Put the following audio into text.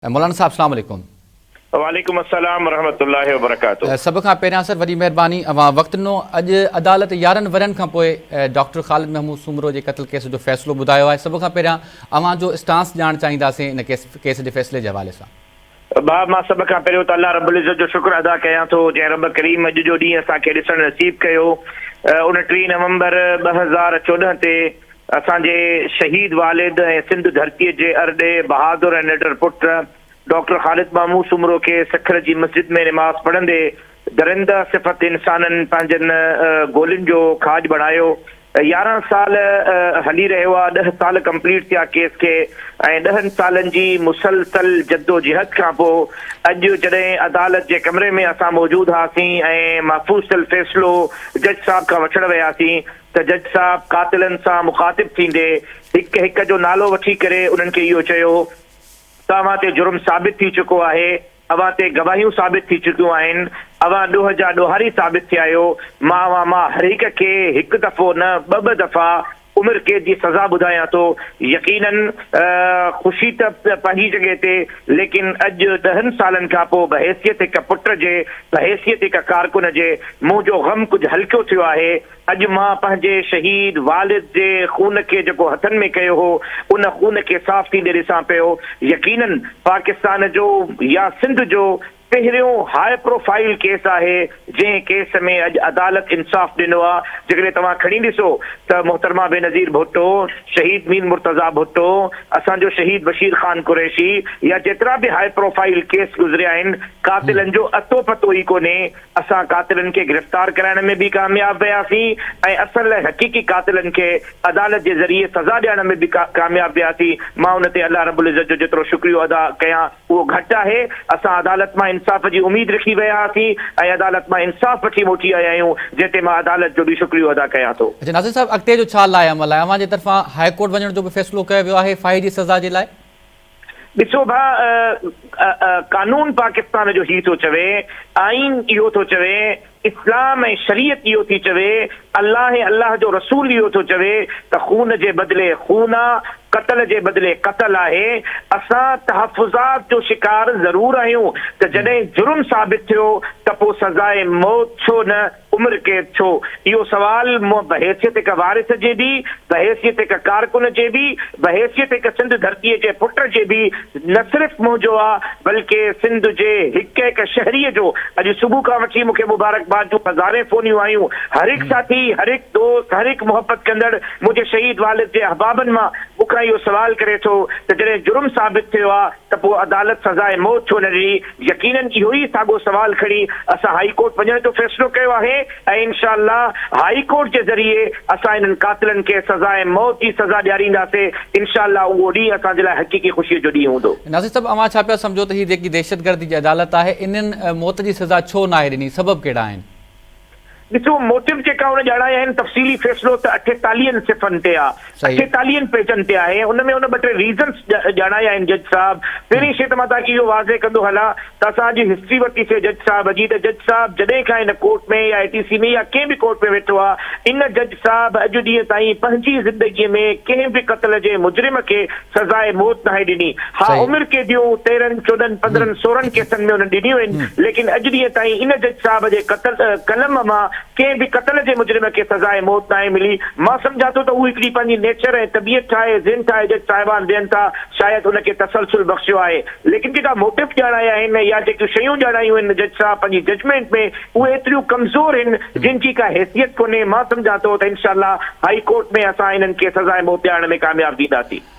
मौलाना साहब अस्सलाम वालेकुम। वालेकुम अस्सलाम रहमतुल्लाहि व बरकातुहू। सब खां पहिरियां सर वॾी महिरबानी अवां वक़्तु ॾिनो। अॼु अदालत 11 वरनि खां पोइ डॉक्टर ख़ालिद महमूद सुमरो जे क़त्ल केस जो फ़ैसिलो ॿुधायो आहे। सभ खां पहिरियां अवां जो स्टांस ॼाणणु चाहींदासीं इन केस जे फ़ैसिले जे हवाले सां। मां सभ खां पहिरियों त अल्लाह रब्बुल इज़्ज़त जो शुक्र अदा कयां थो जंहिं रब करीम अॼु जो ॾींहुं असांखे ॾिसणु नसीब कयो। 29 नवंबर 2014 ते असांजे शहीद वालिद ऐं सिंध धरतीअ जे अरॾे बहादुर ऐं निडर पुट डॉक्टर ख़ालिद महमूद सुमरो खे सखर जी मस्जिद में निमाज़ पढ़ंदे दरिंदा सिफ़त इंसाननि पंहिंजनि गोलियुनि जो खाज बणायो। 11 साल हली रहियो आहे, 10 साल कंप्लीट थिया केस खे ऐं 10 सालनि जी मुसलसल जद्दोजहद खां पोइ अॼु जॾहिं अदालत जे कमरे में असां मौजूदु हुआसीं ऐं महफ़ूज़ फ़ैसिलो जज साहब खां वठणु वियासीं त जज साहब कातिलनि सां मुख़ातिब थींदे हिक हिक जो नालो वठी करे उन्हनि खे इहो चयो त अव्हां ते जुर्म साबित थी चुको आहे, अव्हां ते गवाहियूं साबित थी चुकियूं आहिनि, अव्हां ॾोह जा ॾोहारी साबित थिया आहियो। मां हर हिक खे हिकु दफ़ो न ॿ दफ़ा उमिरि कैद जी सज़ा ॿुधायां थो। यकीनन ख़ुशी त पंहिंजी जॻह ते, लेकिन अॼु 10 सालनि खां पोइ बहैसियत हिक पुट जे, बहैसियत हिक कारकुन जे मुंहिंजो ग़म कुझु हल्को थियो आहे। अॼु मां पंहिंजे शहीद वालिद जे खून खे जेको हथनि में कयो हो उन खून खे साफ़ थींदे ॾिसां पियो। यकीनन पाकिस्तान जो या सिंध जो पहिरियों हाई प्रोफाइल केस आहे जंहिं केस में अॼु अदालत इंसाफ़ ॾिनो आहे। जेकॾहिं तव्हां खणी ॾिसो त मोहतरमा बेनज़ीर भुट्टो, शहीद मीन मुर्तज़ा भुट्टो, असांजो शहीद बशीर ख़ान कुरैशी या जेतिरा बि हाई प्रोफाइल केस गुज़रिया आहिनि, कातिलनि जो अतो पतो ई कोन्हे। असां कातिलनि खे गिरफ़्तार कराइण में बि कामयाब वियासीं ऐं असल हक़ीक़ी कातिलनि खे अदालत जे ज़रिए सज़ा ॾियण में बि कामयाब वियासीं। मां उन ते अल्लाह रब्बुल इज़्ज़त जो जेतिरो शुक्रियो अदा कयां उहो घटि आहे। असां अदालत मां इंसाफ़ जी उम्मीद रखी विया हुआसीं ऐं अदालत मां इंसाफ़ वठी मोटी आया आहियूं, जंहिं ते मां अदालत जो बि शुक्रियो अदा कयां थो। नाज़िर साहब, अॻिते जो छा लाइ अमल आहे? अव्हां जे तरफ़ां हाई कोर्ट वञण जो बि फ़ैसिलो कयो वियो आहे फाही जी सज़ा जे लाइ? ॾिसो कानून पाकिस्तान जो ही थो चवे, आइन इहो थो चवे, इस्लाम ऐं शरीयत इहो थी चवे, अल्लाह ऐं अल्लाह जो रसूल इहो थो चवे त खून जे बदिले खून आहे, क़त्ल जे बदिले क़त्ल आहे। असां तहफ़ुज़ात जो शिकार ज़रूर आहियूं त जॾहिं जुर्म साबित थियो त पोइ सज़ाए मौत छो न, उमिरि कैद छो? इहो सवाल बहैसियत हिक वारिस जे बि, बहैसियत हिक कारकुन जे बि, बहैसियत हिक सिंध धरतीअ जे पुट जे बि न सिर्फ़ मुंहिंजो आहे बल्कि सिंध जे हिक हिक शहरीअ जो। अॼु सुबुह खां वठी मूंखे मुबारकबाद जूं हज़ारे फ़ोनियूं आयूं। हर हिकु साथी, हर हिकु दोस्त, हर हिकु मोहबत कंदड़ मुंहिंजे शहीद वालिद जे अहबाबनि मां मूंखां इहो सवाल करे थो त जॾहिं जुर्म साबित थियो आहे त पोइ अदालत सज़ाए मौत छो न ॾिनी? यकीनन इहो ई साॻियो सवाल खणी असां हाई कोर्ट वञण जो फ़ैसिलो कयो आहे ऐं इंशाअल्लाह हाई कोर्ट जे ज़रिए असां इन्हनि कातिलनि खे सज़ाए मौत जी सज़ा ॾियारींदासीं। इंशाअल्लाह उहो ॾींहुं असांजे लाइ हक़ीक़ी ख़ुशीअ जो ॾींहुं हूंदो। नाज़िर साहब, अव्हां छा पिया सम्झो त हीअ जेकी दहशतगर्दी जी अदालत आहे इन्हनि मौत जी सज़ा छो नाहे ॾिनी? सबब कहिड़ा आहिनि? ॾिसो, मोटिव जेका हुन ॼाणाया आहिनि, तफ़सीली फ़ैसिलो त 48 सिफ़नि ते आहे, 48 पेजनि ते आहे। हुन में हुन 2 टे रीज़न्स ॼाणाया आहिनि जज साहब। पहिरीं शइ त मां तव्हांखे इहो वाज़े कंदो हलां त असांजी हिस्ट्री वरितीसीं जज साहब जी, त जज साहब जॾहिं खां हिन कोर्ट में या ATC में या कंहिं बि कोर्ट में वेठो आहे, इन जज साहब अॼु ॾींहं ताईं पंहिंजी ज़िंदगीअ में कंहिं बि क़त्ल जे मुजरिम खे सज़ाए मौत नाहे ॾिनी। हा, उमिरि कैदियूं 13, 14, 15, 16 केसनि में हुननि ॾिनियूं आहिनि, लेकिन अॼु ॾींहं ताईं इन जज साहब जे कलम मां कंहिं बि क़त्ल जे मुजरिम खे सज़ाए मौत नाहे मिली। मां सम्झां थो त उहा हिकिड़ी पंहिंजी नेचर ऐं तबियत ठाहे, ज़िन ठाहे जज साहिबान ॾियनि था, शायदि हुनखे तसलसल बख़्शियो आहे। लेकिन जेका मोटिव ॼाणाया आहिनि या जेकियूं शयूं ॼाणायूं आहिनि जज साहब पंहिंजी जजमेंट में, उहे एतिरियूं कमज़ोर आहिनि जिन जी का हैसियत कोन्हे। मां सम्झां थो त इंशाअल्लाह हाई कोर्ट में असां इन्हनि खे सज़ाए मौत ॾियारण में कामयाब थींदासीं।